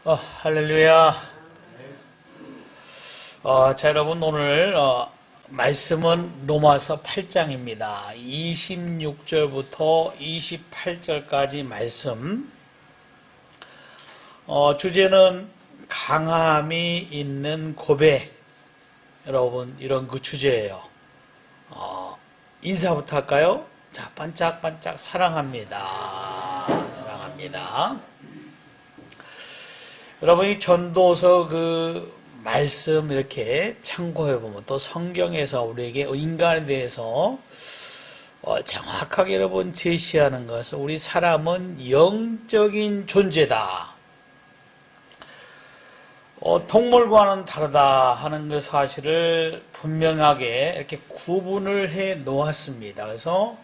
할렐루야. 자, 여러분, 오늘, 말씀은 로마서 8장입니다. 26절부터 28절까지 말씀. 주제는 강함이 있는 고백. 여러분, 이런 그 주제예요. 인사부터 할까요? 자, 반짝반짝 사랑합니다. 사랑합니다. 여러분, 이 전도서 그 말씀 이렇게 참고해보면 또 성경에서 우리에게 인간에 대해서 정확하게 여러분 제시하는 것은 우리 사람은 영적인 존재다. 동물과는 다르다 하는 그 사실을 분명하게 이렇게 구분을 해 놓았습니다. 그래서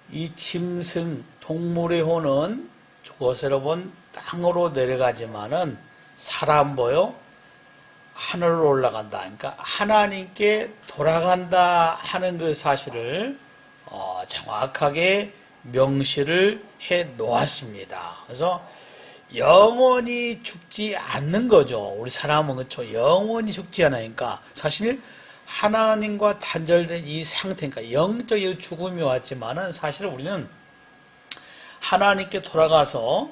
이 짐승, 동물의 혼은 죽어서 여러분 땅으로 내려가지만은 사람 보여 하늘로 올라간다. 그러니까 하나님께 돌아간다 하는 그 사실을 정확하게 명시를 해 놓았습니다. 그래서 영원히 죽지 않는 거죠. 우리 사람은 그렇죠. 영원히 죽지 않으니까 사실 하나님과 단절된 이 상태니까 영적인 죽음이 왔지만은 사실 우리는 하나님께 돌아가서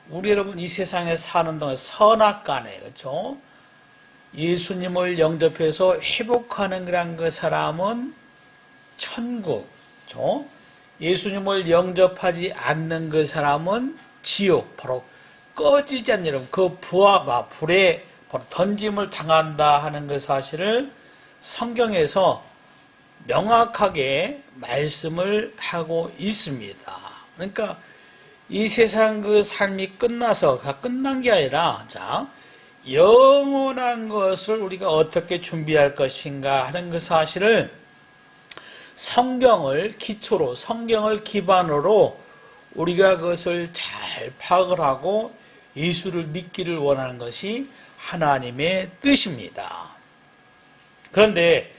우리 여러분 이 세상에 사는 동안 선악간에 그렇죠. 예수님을 영접해서 회복하는 그런 그 사람은 천국, 그렇죠? 예수님을 영접하지 않는 그 사람은 지옥, 바로 꺼지지 않는 여러분 그 부하가 불에 바로 던짐을 당한다 하는 그 사실을 성경에서 명확하게 말씀을 하고 있습니다. 그러니까 이 세상 그 삶이 끝나서 끝난 게 아니라 자 영원한 것을 우리가 어떻게 준비할 것인가 하는 그 사실을 성경을 기초로 성경을 기반으로 우리가 그것을 잘 파악을 하고 예수를 믿기를 원하는 것이 하나님의 뜻입니다. 그런데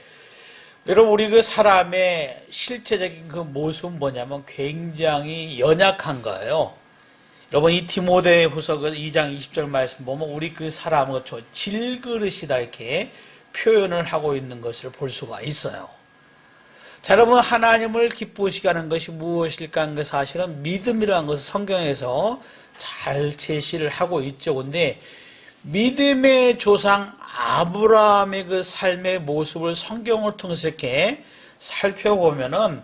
여러분 우리 그 사람의 실체적인 그 모습은 뭐냐면 굉장히 연약한 거예요. 여러분 이 디모데후서 2장 20절 말씀 보면 우리 그 사람은 질그릇이다 이렇게 표현을 하고 있는 것을 볼 수가 있어요. 자, 여러분 하나님을 기쁘시게 하는 것이 무엇일까 하는 그 사실은 믿음이라는 것을 성경에서 잘 제시를 하고 있죠. 근데 믿음의 조상 아브라함의 그 삶의 모습을 성경을 통해서 이렇게 살펴보면은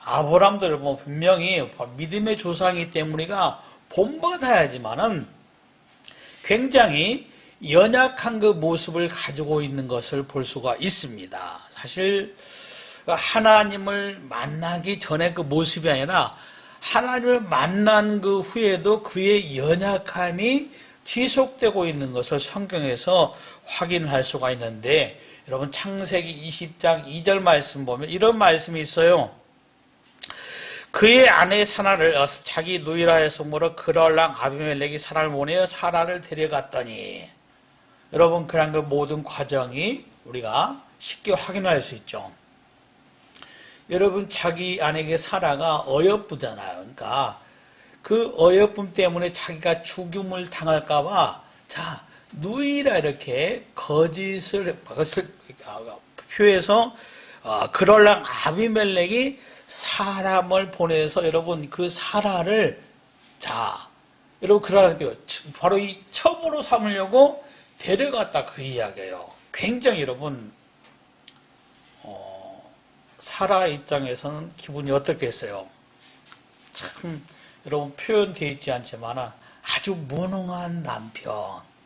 아브라함도 여러분 분명히 믿음의 조상이기 때문에 우리가 본받아야지만은 굉장히 연약한 그 모습을 가지고 있는 것을 볼 수가 있습니다. 사실 하나님을 만나기 전에 그 모습이 아니라 하나님을 만난 그 후에도 그의 연약함이 지속되고 있는 것을 성경에서 확인할 수가 있는데 여러분 창세기 20장 2절 말씀 보면 이런 말씀이 있어요. 그의 아내 사라를 자기 누이라의 성모로 그럴랑 아비멜렉이 사라를 보내어 사라를 데려갔더니 여러분 그런 그 모든 과정이 우리가 쉽게 확인할 수 있죠. 여러분 자기 아내에게 사라가 어여쁘잖아요. 그러니까 그 어여쁨 때문에 자기가 죽임을 당할까봐 자 누이라 이렇게 거짓을 표해서 그럴랑 아비멜렉이 사람을 보내서 여러분 그 사라를 자 여러분 그러는데요 바로 이 첩으로 삼으려고 데려갔다 그 이야기예요. 굉장히 여러분 사라 입장에서는 기분이 어떻겠어요? 참 여러분 표현되어 있지 않지만 아주 무능한 남편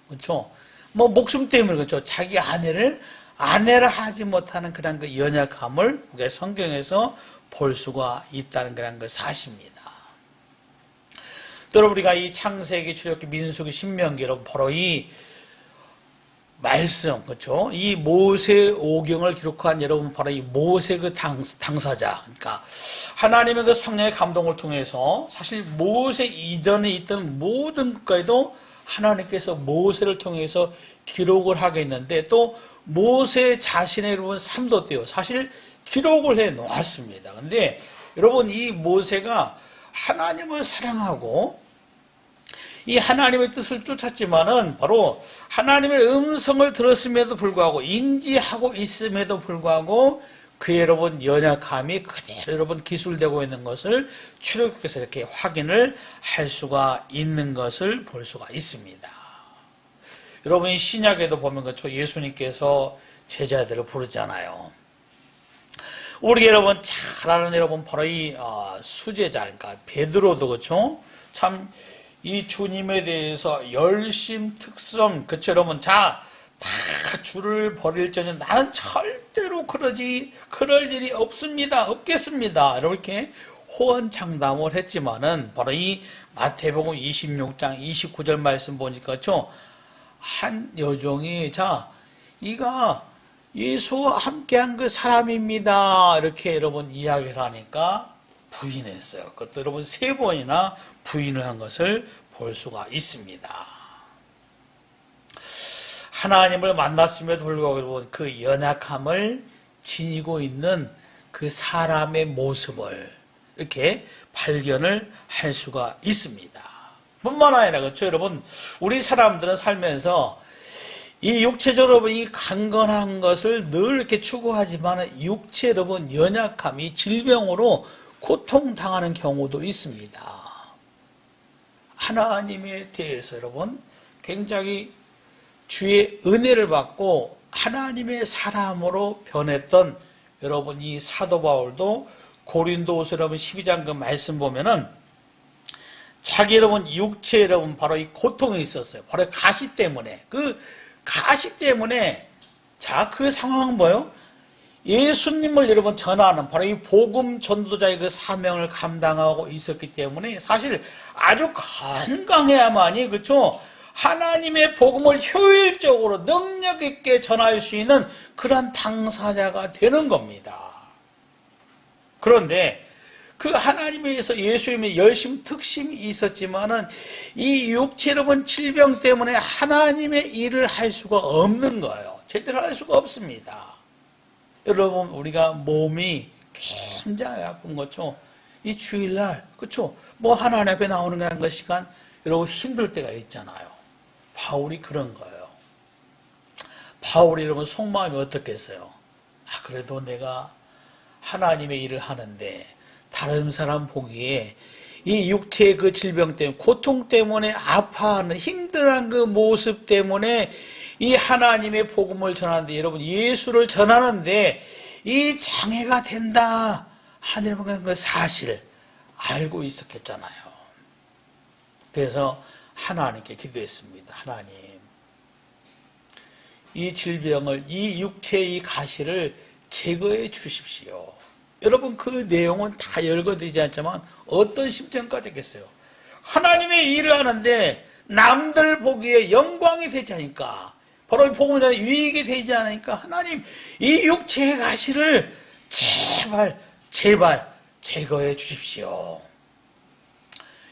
그렇죠? 뭐 목숨 때문에 그렇죠? 자기 아내를 아내라 하지 못하는 그런 그 연약함을 우리가 성경에서 볼 수가 있다는 그런 그 사실입니다. 또 여러분 우리가 이 창세기, 출애굽기, 민수기, 신명기 여러분 바로 이 말씀 그렇죠? 이 모세 오경을 기록한 여러분 바로 이 모세 그 당사자 그러니까 하나님의 그 성령의 감동을 통해서 사실 모세 이전에 있던 모든 것까지도 하나님께서 모세를 통해서 기록을 하게 했는데 또 모세 자신의 여러분 삶도 때요 사실 기록을 해 놓았습니다. 근데 여러분 이 모세가 하나님을 사랑하고 이 하나님의 뜻을 쫓았지만은 바로 하나님의 음성을 들었음에도 불구하고 인지하고 있음에도 불구하고 그 여러분 연약함이 그대로 여러분 기술되고 있는 것을 출애굽께서 이렇게 확인을 할 수가 있는 것을 볼 수가 있습니다. 여러분 신약에도 보면 그렇죠. 예수님께서 제자들을 부르잖아요. 우리 여러분 잘 아는 여러분 바로 이 수제자 그러니까 베드로도 그렇죠. 참 이 주님에 대해서 열심 특성 그렇죠 여러분 다 주를 버릴 전에 나는 절대로 그럴 일이 없겠습니다 이렇게 호언장담을 했지만은 바로 이 마태복음 26장 29절 말씀 보니까 그렇죠. 한 여종이 이가 예수와 함께한 그 사람입니다 이렇게 여러분 이야기를 하니까 부인했어요. 그것도 여러분 3번이나 부인을 한 것을 볼 수가 있습니다. 하나님을 만났음에도 불구하고 여러분 그 연약함을 지니고 있는 그 사람의 모습을 이렇게 발견을 할 수가 있습니다. 뿐만 아니라 그렇죠 여러분 우리 사람들은 살면서 이 육체적으로 이 강건한 것을 늘 이렇게 추구하지만 육체 여러분 연약함이 질병으로 고통당하는 경우도 있습니다. 하나님에 대해서 여러분 굉장히 주의 은혜를 받고 하나님의 사람으로 변했던 여러분 이 사도 바울도 고린도후서 여러분 12장 그 말씀 보면은 자기 여러분 육체 여러분 바로 이 고통이 있었어요. 바로 가시 때문에 그 상황은 뭐예요? 예수님을 여러분 전하는 바로 이 복음 전도자의 그 사명을 감당하고 있었기 때문에 사실 아주 건강해야만이 그렇죠. 하나님의 복음을 효율적으로 능력 있게 전할 수 있는 그런 당사자가 되는 겁니다. 그런데 그 하나님에 의해서 예수님의 열심 특심이 있었지만은 이 육체 여러분 질병 때문에 하나님의 일을 할 수가 없는 거예요. 제대로 할 수가 없습니다. 여러분 우리가 몸이 굉장히 아픈 거죠. 이 주일날 그렇죠. 뭐 하나님 앞에 나오는 그 시간 여러분 힘들 때가 있잖아요. 바울이 그런 거예요. 바울이 여러분 속마음이 어떻겠어요? 그래도 내가 하나님의 일을 하는데 다른 사람 보기에 이 육체의 그 질병 때문에 고통 때문에 아파하는 힘들어하는 그 모습 때문에 이 하나님의 복음을 전하는데 여러분 예수를 전하는데 이 장애가 된다 하는 그 사실 알고 있었겠잖아요. 그래서 하나님께 기도했습니다. 하나님 이 질병을 이 육체의 이 가시를 제거해 주십시오. 여러분 그 내용은 다 열거되지 않지만 어떤 심정까지 했겠어요. 하나님의 일을 하는데 남들 보기에 영광이 되지 않으니까 바로 이 복음을 전해 유익이 되지 않으니까 하나님 이 육체의 가시를 제발 제거해 주십시오.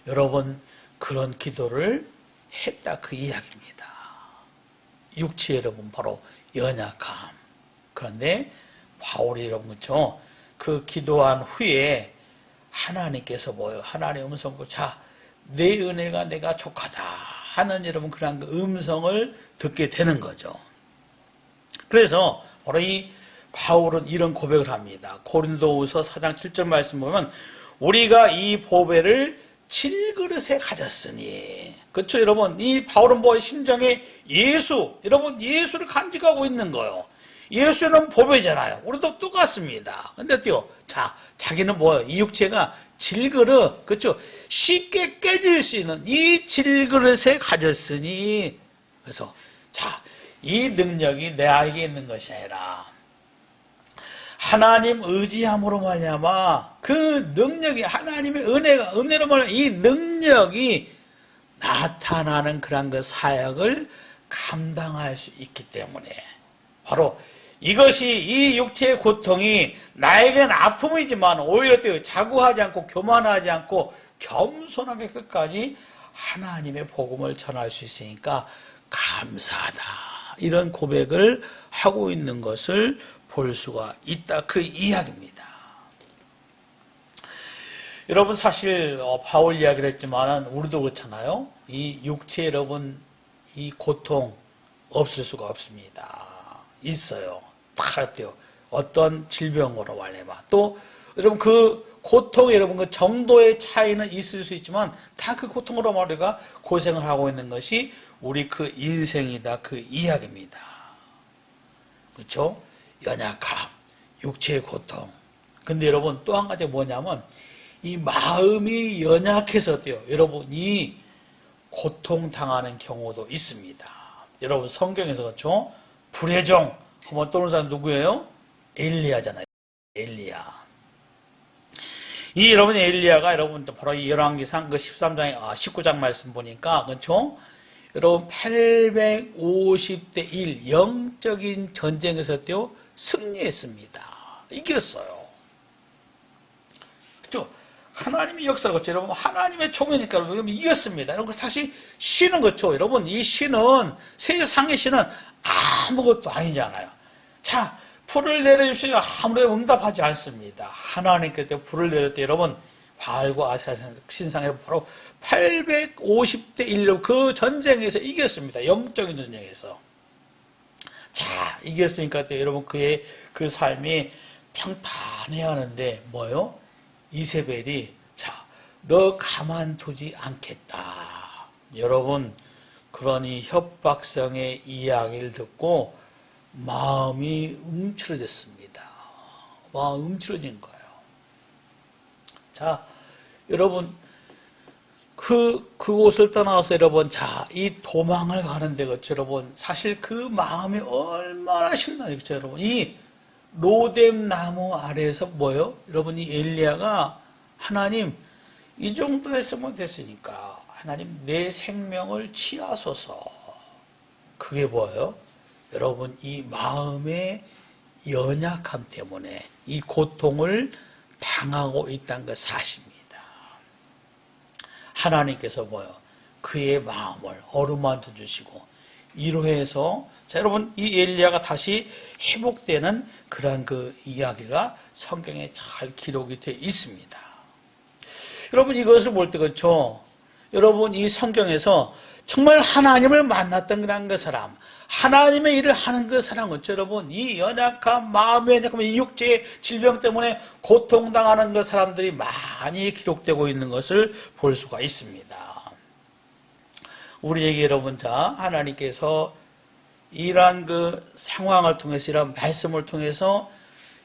여러분 그런 기도를 했다 그 이야기입니다. 육체 여러분 바로 연약함. 그런데 바울이 여러분 그렇죠. 그 기도한 후에 하나님께서 뭐예요? 하나님의 음성을 내 은혜가 내가 족하다 하는 여러분 그런 그 음성을 듣게 되는 거죠. 그래서 바로 이 바울은 이런 고백을 합니다. 고린도후서 4장 7절 말씀 보면 우리가 이 보배를 질그릇에 가졌으니 그렇죠 여러분 이 바울은 뭐 심정에 여러분 예수를 간직하고 있는 거예요. 예수는 보배잖아요. 우리도 똑같습니다. 근데 자기는 뭐예요? 이 육체가 질그릇, 그렇죠? 쉽게 깨질 수 있는 이 질그릇에 가졌으니, 그래서 이 능력이 내게 있는 것이 아니라 하나님 의지함으로 말미암아 그 능력이 하나님의 은혜로 말미암아 이 능력이 나타나는 그런 그 사역을 감당할 수 있기 때문에 바로 이것이 이 육체의 고통이 나에게는 아픔이지만 오히려 또 자구하지 않고 교만하지 않고 겸손하게 끝까지 하나님의 복음을 전할 수 있으니까 감사하다. 이런 고백을 하고 있는 것을 볼 수가 있다. 그 이야기입니다. 여러분 사실 바울 이야기를 했지만 우리도 그렇잖아요. 이 육체 여러분 이 고통 없을 수가 없습니다. 있어요. 다 어때요? 어떤 질병으로 말해봐. 또 여러분 그 고통 여러분 그 정도의 차이는 있을 수 있지만 다 그 고통으로 우리가 고생을 하고 있는 것이 우리 그 인생이다 그 이야기입니다. 그렇죠? 연약함, 육체의 고통. 근데 여러분 또 한 가지 뭐냐면 이 마음이 연약해서 어때요? 여러분이 고통당하는 경우도 있습니다. 여러분 성경에서 그렇죠? 불의 종 한번 떠오르는 사람 누구예요? 엘리야잖아요. 엘리야. 이 여러분 엘리야가 여러분 바로 이 열왕기상 그 13장 19장 말씀 보니까 그렇죠? 여러분 850대 1 영적인 전쟁에서 어때요? 승리했습니다. 이겼어요. 그렇죠? 하나님의 역사가 그렇죠. 여러분 하나님의 총이니까 여러분 이겼습니다. 여러분 사실 신은 그렇죠. 여러분 이 신은 세상의 신은 아무것도 아니잖아요. 자, 불을 내려주시면 아무래도 응답하지 않습니다. 하나님께서 불을 내릴 때 여러분 바알과 아세라 신상에 바로 850대 1로 그 전쟁에서 이겼습니다. 영적인 전쟁에서. 자, 이겼으니까 또 여러분 그의 그 삶이 평탄해야 하는데 뭐요? 이세벨이 자, 너 가만두지 않겠다. 여러분 그러니 협박성의 이야기를 듣고 마음이 움츠러졌습니다. 마음이 움츠러진 거예요. 자, 여러분 그곳을 떠나서 여러분 자, 이 도망을 가는데 그렇죠, 여러분 사실 그 마음이 얼마나 심나요, 그렇죠, 여러분 이 로뎀 나무 아래에서 뭐요? 여러분 이 엘리야가 하나님 이 정도 했으면 됐으니까 하나님 내 생명을 취하소서. 그게 뭐예요? 여러분 이 마음의 연약함 때문에 이 고통을 당하고 있다는 것 사실입니다. 하나님께서 뭐요? 그의 마음을 어루만져 주시고 이로해서 자 여러분 이 엘리야가 다시 회복되는 그러한 그 이야기가 성경에 잘 기록이 되어 있습니다. 여러분 이것을 볼 때 그렇죠? 여러분 이 성경에서 정말 하나님을 만났던 그런 그 사람, 하나님의 일을 하는 그 사람 그렇죠? 여러분 이 연약한 마음의 연약함, 이 육체의 질병 때문에 고통당하는 그 사람들이 많이 기록되고 있는 것을 볼 수가 있습니다. 우리에게 여러분 자 하나님께서 이러한 그 상황을 통해서 이러한 말씀을 통해서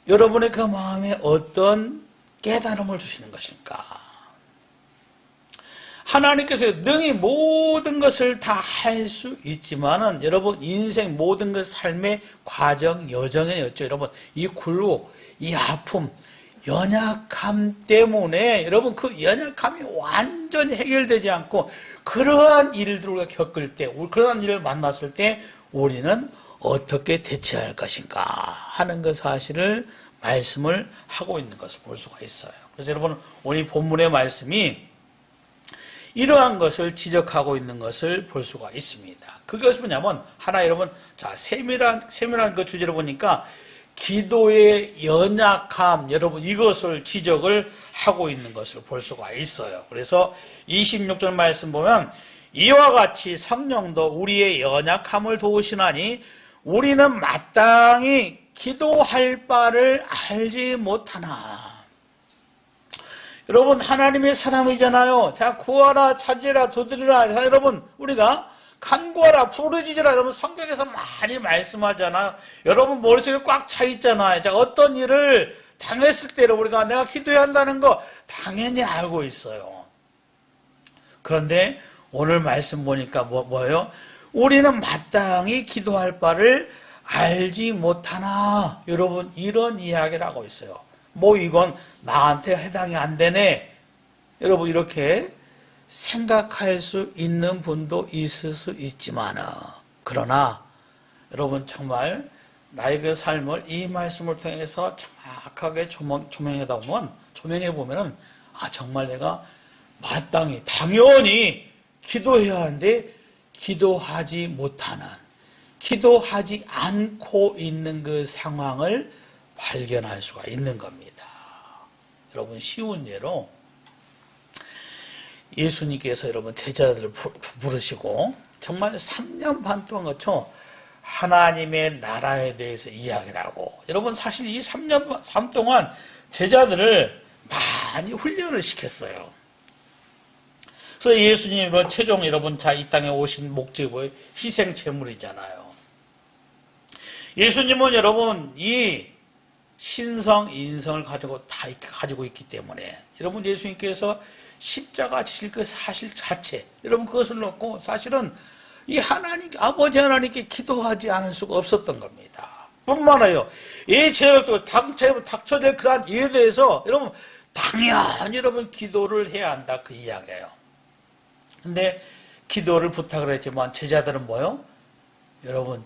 여러분의 그 마음에 어떤 깨달음을 주시는 것일까? 하나님께서 능히 모든 것을 다 할 수 있지만은 여러분 인생 모든 것 삶의 과정 여정이었죠. 여러분 이 굴곡, 이 아픔, 연약함 때문에 여러분 그 연약함이 완전히 해결되지 않고 그러한 일들을 우리가 겪을 때, 그러한 일을 만났을 때 우리는 어떻게 대처할 것인가 하는 그 사실을 말씀을 하고 있는 것을 볼 수가 있어요. 그래서 여러분 오늘 본문의 말씀이 이러한 것을 지적하고 있는 것을 볼 수가 있습니다. 그것이 뭐냐면 하나 여러분 자 세밀한 그 주제를 보니까 기도의 연약함 여러분 이것을 지적을 하고 있는 것을 볼 수가 있어요. 그래서 26절 말씀 보면 이와 같이 성령도 우리의 연약함을 도우시나니 우리는 마땅히 기도할 바를 알지 못하나. 여러분 하나님의 사람이잖아요. 자 구하라 찾으라 두드리라. 자 여러분 우리가 간구하라 부르짖으라 여러분 성경에서 많이 말씀하잖아요. 여러분 머릿속에 꽉 차 있잖아요. 자 어떤 일을 당했을 때 우리가 내가 기도해야 한다는 거 당연히 알고 있어요. 그런데 오늘 말씀 보니까 뭐예요? 우리는 마땅히 기도할 바를 알지 못하나. 여러분 이런 이야기를 하고 있어요. 뭐 이건 나한테 해당이 안 되네. 여러분 이렇게 생각할 수 있는 분도 있을 수 있지만 그러나 여러분 정말 나의 그 삶을 이 말씀을 통해서 정확하게 조명해 보면 정말 내가 마땅히 당연히 기도해야 하는데 기도하지 못하는 기도하지 않고 있는 그 상황을 발견할 수가 있는 겁니다. 여러분 쉬운 예로 예수님께서 여러분 제자들을 부르시고 정말 3년 반 동안 그렇죠? 하나님의 나라에 대해서 이야기를 하고, 여러분 사실 이 3년 반 동안 제자들을 많이 훈련을 시켰어요. 그래서 예수님은 최종 여러분 이 땅에 오신 목적이 뭐예요? 희생 제물이잖아요. 예수님은 여러분 이 신성, 인성을 가지고 있기 때문에 여러분 예수님께서 십자가 지실 그 사실 자체, 여러분 그것을 놓고 사실은 이 아버지 하나님께 기도하지 않을 수가 없었던 겁니다. 뿐만 아니라 이 제자들도 닥쳐질 그러한 일에 대해서 여러분 당연히 여러분 기도를 해야 한다 그 이야기예요. 근데 기도를 부탁을 했지만 제자들은 뭐요? 여러분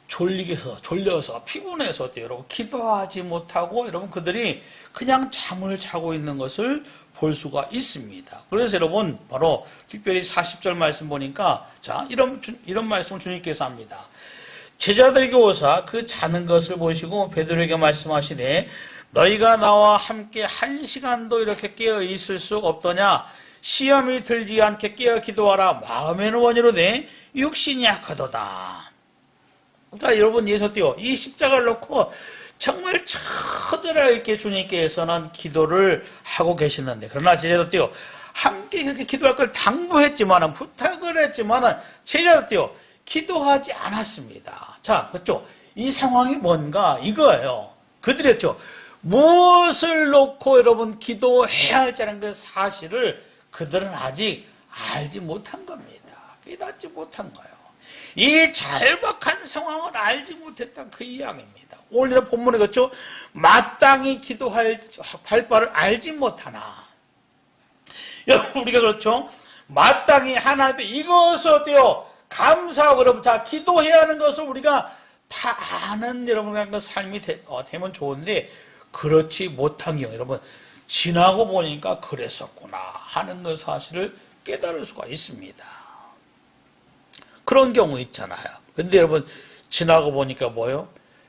졸려서 피곤해서 어때요? 여러분 기도하지 못하고 여러분 그들이 그냥 잠을 자고 있는 것을 볼 수가 있습니다. 그래서 여러분 바로 특별히 40절 말씀 보니까 이런 말씀을 주님께서 합니다. 제자들에게 오사 그 자는 것을 보시고 베드로에게 말씀하시되 너희가 나와 함께 1시간도 이렇게 깨어 있을 수 없더냐? 시험이 들지 않게 깨어 기도하라. 마음에는 원이로되 육신이 약하도다. 그러니까 여러분 예수님께서 이 십자가를 놓고 정말 처절하게 주님께서는 기도를 하고 계시는데, 그러나 제자들도요 함께 그렇게 기도할 걸 당부했지만은 부탁을 했지만은 제자들도요 기도하지 않았습니다. 자, 그렇죠? 이 상황이 뭔가 이거예요. 그들이었죠. 무엇을 놓고 여러분 기도해야 할지라는 그 사실을 그들은 아직 알지 못한 겁니다. 깨닫지 못한 거예요. 이 절박한 상황을 알지 못했던 그 이야기입니다. 오늘 본문에 그렇죠? 마땅히 기도할 바를 알지 못하나. 여러분 우리가 그렇죠? 마땅히 하나님께 이것을 어때요? 감사하고 여러분 기도해야 하는 것을 우리가 다 아는 여러분의 그 삶이 되면 좋은데 그렇지 못한 경우 여러분 지나고 보니까 그랬었구나 하는 그 사실을 깨달을 수가 있습니다. 그런 경우 있잖아요. 근데 여러분 지나고 보니까 뭐요?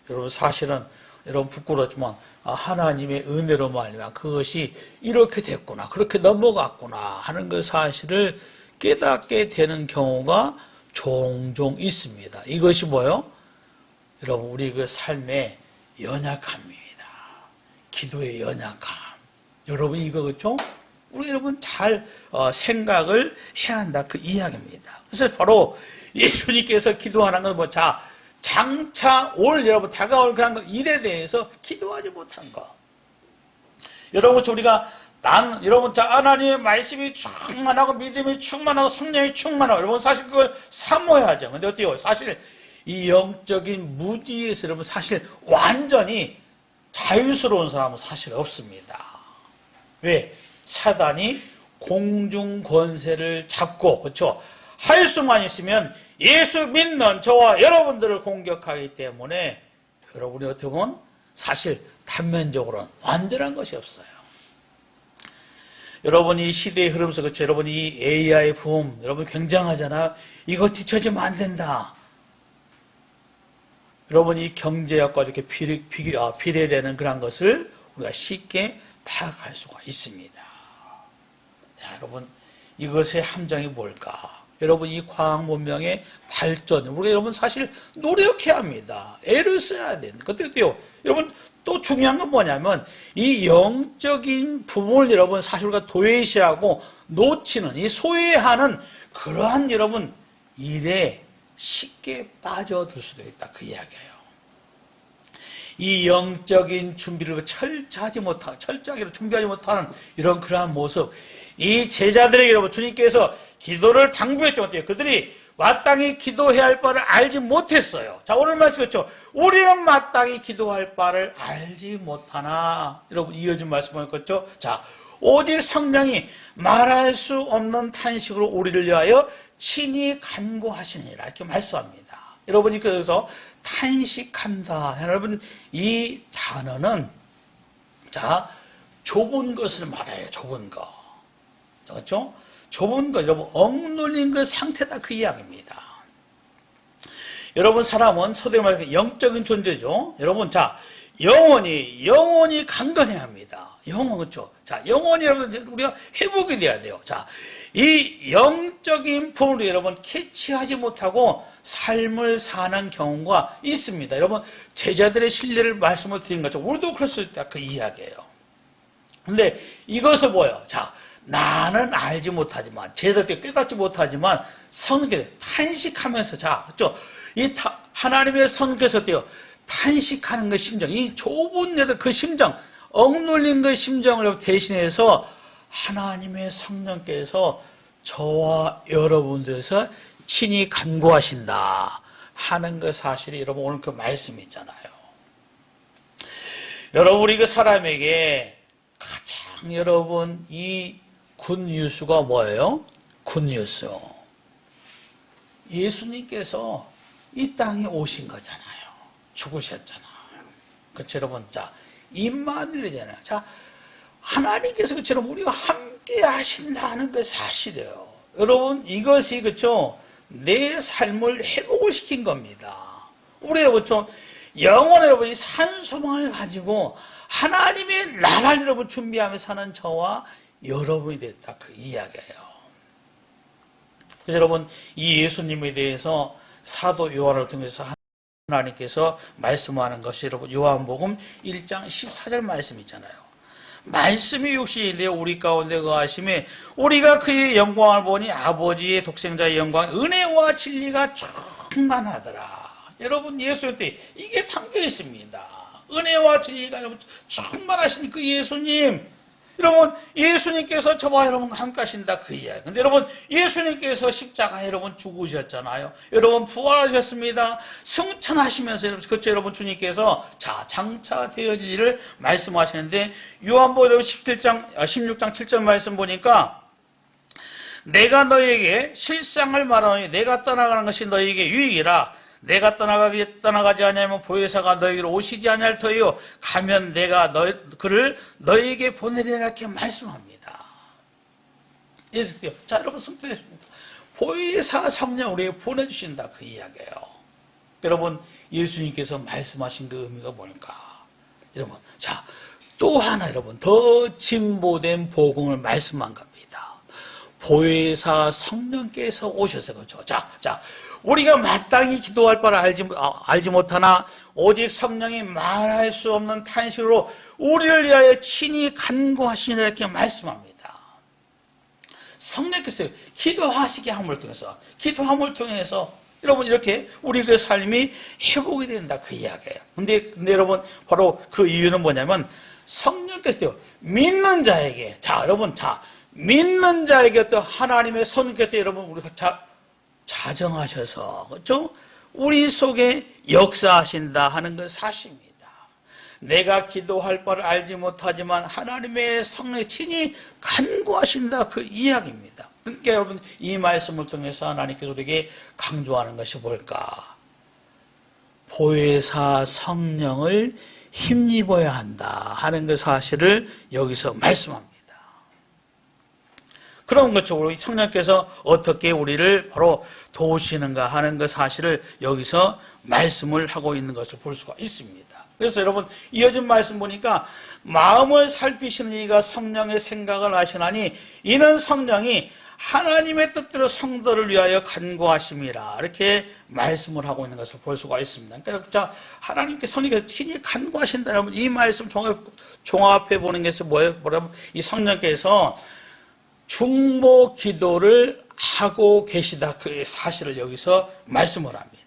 여러분 사실은 여러분 부끄럽지만 하나님의 은혜로 말미암아 그것이 이렇게 됐구나, 그렇게 넘어갔구나 하는 그 사실을 깨닫게 되는 경우가 종종 있습니다. 이것이 뭐요? 여러분 우리 그 삶의 연약함입니다. 기도의 연약함. 여러분 이거 그렇죠? 우리 여러분 잘 생각을 해야 한다 그 이야기입니다. 그래서 바로 예수님께서 기도하는 건 장차 여러분 다가올 그런 일에 대해서 기도하지 못한 거. 여러분 우리가 여러분 하나님의 말씀이 충만하고 믿음이 충만하고 성령이 충만하고 여러분 사실 그걸 사모해야죠. 근데 어때요? 사실 이 영적인 무지에서 여러분 사실 완전히 자유스러운 사람은 사실 없습니다. 왜? 사단이 공중 권세를 잡고 그렇죠? 할 수만 있으면 예수 믿는 저와 여러분들을 공격하기 때문에 여러분이 어떻게 보면 사실 단면적으로는 완전한 것이 없어요. 여러분 이 시대의 흐름 속에서 그렇죠? 여러분 이 AI 붐 여러분 굉장하잖아요. 이거 뒤처지면 안 된다. 여러분 이 경제학과 이렇게 비례되는 그런 것을 우리가 쉽게 파악할 수가 있습니다. 자, 여러분 이것의 함정이 뭘까? 여러분 이 과학 문명의 발전 우리가 여러분 사실 노력해야 합니다. 애를 써야 되는 그때요. 여러분 또 중요한 건 뭐냐면 이 영적인 부분을 여러분 사실 우리가 도외시하고 놓치는 이 소외하는 그러한 여러분 일에 쉽게 빠져들 수도 있다 그 이야기예요. 이 영적인 준비를 철저하게 준비하지 못하는 이런 그러한 모습, 이 제자들에게 여러분 주님께서 기도를 당부했죠. 어때요? 그들이 마땅히 기도해야 할 바를 알지 못했어요. 자, 오늘 말씀 그렇죠? 우리는 마땅히 기도할 바를 알지 못하나. 여러분 이어진 말씀 보니까죠. 자, 오직 성령이 말할 수 없는 탄식으로 우리를 위하여 친히 간구하시니라 이렇게 말씀합니다. 여러분이 그래서 탄식한다. 여러분 이 단어는 좁은 것을 말해요. 좁은 거. 그렇죠? 좁은 거, 여러분 억눌린 그 상태다 그 이야기입니다. 여러분 사람은 서대로 말해서 영적인 존재죠. 여러분 영혼이 강건해야 합니다. 영혼, 그렇죠? 자, 영혼이 여러분, 우리가 회복이 돼야 돼요. 자, 이 영적인 부분을 여러분 캐치하지 못하고 삶을 사는 경우가 있습니다. 여러분, 제자들의 신뢰를 말씀을 드린 거죠. 우리도 그럴 수 있다. 그 이야기예요. 근데 이것을 뭐예요? 자, 나는 알지 못하지만, 제자들이 깨닫지 못하지만, 성경에 탄식하면서, 자, 그렇죠? 하나님의 성경에서 어때요? 탄식하는 그 심정, 이 좁은 데도 그 심정, 억눌린 그 심정을 대신해서 하나님의 성령께서 저와 여러분들에서 친히 간구하신다 하는 그 사실이 여러분 오늘 그 말씀이 있잖아요. 여러분, 우리 그 사람에게 가장 여러분 이 굿뉴스가 뭐예요? 굿뉴스. 예수님께서 이 땅에 오신 거잖아요. 죽으셨잖아요. 그렇죠, 여러분? 자, 임마누엘이잖아요. 자, 하나님께서 그처럼 우리와 함께 하신다는 그 사실이에요. 여러분, 이것이 그렇죠? 내 삶을 회복을 시킨 겁니다. 우리 여러분, 영원 여러분이 산소망을 가지고 하나님의 나라를 여러분 준비하며 사는 저와 여러분이 됐다. 그 이야기예요. 그래서 여러분, 이 예수님에 대해서 사도 요한을 통해서 하나님께서 말씀하는 것이 여러분 요한복음 1장 14절 말씀 있잖아요. 말씀이 육신이 되어 우리 가운데 거하심에 우리가 그의 영광을 보니 아버지의 독생자의 영광, 은혜와 진리가 충만하더라. 여러분, 예수한테 이게 담겨 있습니다. 은혜와 진리가 여러분 충만하신 그 예수님, 여러분 예수님께서 저와 여러분 함께 하신다 그 이야기. 근데 여러분 예수님께서 십자가에 여러분 죽으셨잖아요. 여러분 부활하셨습니다. 승천하시면서 여러분 그렇죠, 여러분 주님께서 자 장차 되어질 일을 말씀하시는데 요한복음 16장 7절 말씀 보니까 내가 너에게 실상을 말하노니 내가 떠나가는 것이 너에게 유익이라. 내가 떠나가지 아니하면 보혜사가 너에게로 오시지 아니할 터이요 가면 내가 그를 너에게 보내리라 이렇게 말씀합니다. 예수께서 자 여러분 승천했습니다. 보혜사 성령 우리에게 보내주신다 그 이야기예요. 여러분 예수님께서 말씀하신 그 의미가 뭘까? 여러분 자 또 하나 여러분 더 진보된 복음을 말씀한 겁니다. 보혜사 성령께서 오셔서 그렇죠. 자 우리가 마땅히 기도할 바를 알지 못하나 오직 성령이 말할 수 없는 탄식으로 우리를 위하여 친히 간구하시니 이렇게 말씀합니다. 성령께서 기도하시게 함을 통해서 여러분 이렇게 우리 그 삶이 회복이 된다 그 이야기예요. 근데 여러분 바로 그 이유는 뭐냐면 성령께서 믿는 자에게 믿는 자에게 또 하나님의 손께서 여러분 우리가 자정하셔서 그렇죠? 우리 속에 역사하신다 하는 그 사실입니다. 내가 기도할 바를 알지 못하지만 하나님의 성령이 친히 간구하신다 그 이야기입니다. 그러니까 여러분 이 말씀을 통해서 하나님께서 우리에게 강조하는 것이 뭘까? 보혜사 성령을 힘입어야 한다 하는 그 사실을 여기서 말씀합니다. 그런 거죠. 우리 성령께서 어떻게 우리를 바로 도우시는가 하는 그 사실을 여기서 말씀을 하고 있는 것을 볼 수가 있습니다. 그래서 여러분 이어진 말씀 보니까 마음을 살피시는 이가 성령의 생각을 아시나니 이는 성령이 하나님의 뜻대로 성도를 위하여 간구하심이라 이렇게 말씀을 하고 있는 것을 볼 수가 있습니다. 그러니까 하나님께 성령께서 친히 간구하신다. 여러분 이 말씀 종합해 보는 것이 뭐냐면 이 성령께서 중보 기도를 하고 계시다 그 사실을 여기서 말씀을 합니다.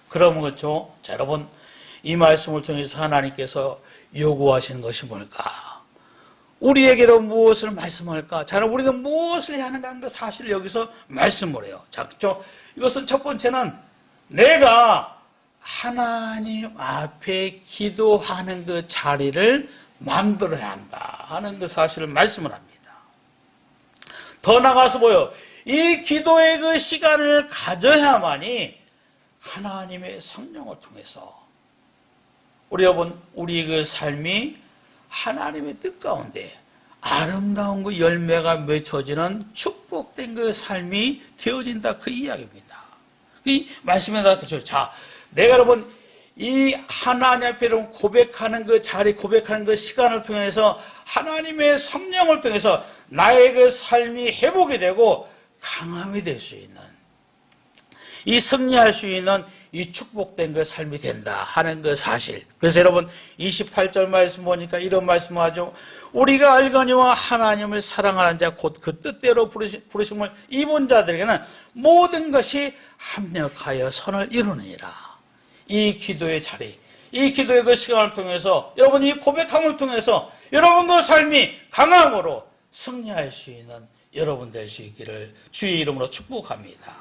그러면 그렇죠. 자 여러분 이 말씀을 통해서 하나님께서 요구하시는 것이 뭘까? 우리에게로 무엇을 말씀할까? 자 여러분 우리는 무엇을 해야 하는가 하는 그 사실을 여기서 말씀을 해요. 자 그렇죠. 이것은 첫 번째는 내가 하나님 앞에 기도하는 그 자리를 만들어야 한다 하는 그 사실을 말씀을 합니다. 더 나가서 뭐요? 이 기도의 그 시간을 가져야만이 하나님의 성령을 통해서 우리 그 삶이 하나님의 뜻 가운데 아름다운 그 열매가 맺혀지는 축복된 그 삶이 되어진다 그 이야기입니다. 이 말씀에다 그렇죠. 자, 내가 여러분 이 하나님 앞에 고백하는 그 자리, 고백하는 그 시간을 통해서 하나님의 성령을 통해서 나의 그 삶이 회복이 되고 강함이 될 수 있는, 이 승리할 수 있는 이 축복된 그 삶이 된다 하는 그 사실. 그래서 여러분 28절 말씀 보니까 이런 말씀하죠. 우리가 알거니와 하나님을 사랑하는 자 곧 그 뜻대로 부르심을 입은 자들에게는 모든 것이 합력하여 선을 이루느니라. 이 기도의 자리, 이 기도의 그 시간을 통해서 여러분 이 고백함을 통해서 여러분 그 삶이 강함으로 승리할 수 있는 여러분 될 수 있기를 주의 이름으로 축복합니다.